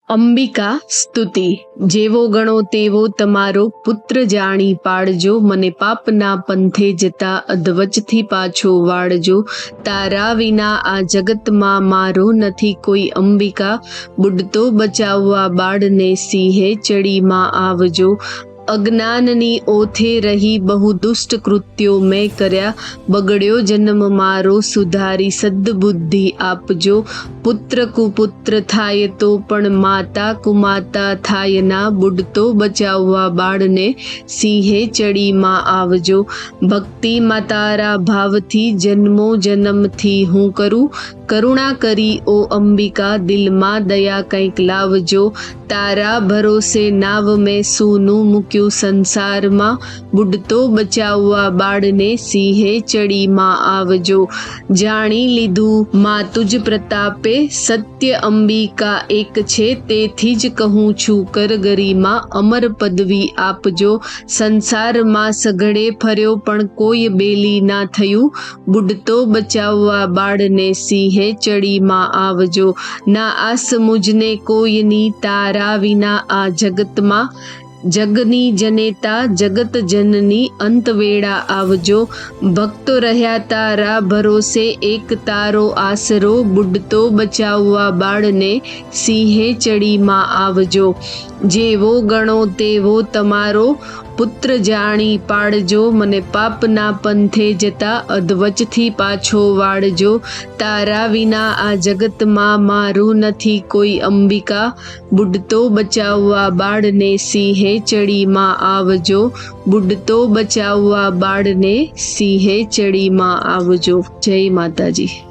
અંબિકા સ્તુતિ। જેવો ગણો તેવો તમારો પુત્ર જાણી પાડજો, મને પાપના પંથે જતા અધવચથી પાછો વાળજો। તારા વિના આ જગતમાં મારો નથી કોઈ અંબિકા, બુડતો બચાવવા બાળને સિંહે ચડીમાં આવજો। અજ્ઞાનની ઓથે રહી બહુ દુષ્ટ કૃત્યો મેં કર્યા, બગડ્યો જન્મ મારો સુધારી સદ્બુદ્ધિ આપજો। પુત્ર કુપુત્ર થાય તો પણ માતા કુમાતા થાય ના, બુડતો બચાવવા બાળને સિંહે ચડીમાં આવજો। ભક્તિમાં તારા ભાવથી જન્મો જન્મથી હું કરું, કરુણા કરી ઓ અંબિકા દિલમાં દયા કંઈક લાવજો। તારા ભરોસે નાવ મેં સૂનું મૂક્યું સંસારમાં, બુડતો બચાવવા બાળને સિંહે ચડીમાં આવજો। જાણી લીધું માં તુજ પ્રતાપે, સત્ય અંબિકા એક છે તેથી જ કહું છું કર ગરિમા અમર પદવી આપજો। સંસારમાં સઘળે ફર્યો પણ કોઈ બેલી ના થયું, બુડતો બચાવવા બાળને સિંહે ચડીમાં આવજો। ના આસ મુજને કોઈની તારા વિના આ જગતમાં, જગની જનેતા જગત જનની અંત વેળા આવજો। ભક્તો રહ્યા તારા ભરોસે એક તારો આસરો, બુડતો બચાવવા બાળને સિંહે ચડીમાં આવજો। જેવો ગણો તેવો તમારો પુત્ર જાણી પાડજો, મને પાપના પંથે જતા અધવચથી પાછો વાળજો। તારા વિના આ જગતમાં મારું નથી કોઈ અંબિકા, બુડતો બચાવવા બાળને સિંહે ચડીમાં આવજો। બુડતો બચાવવા બાળને સિંહે ચડીમાં આવજો। જય માતાજી।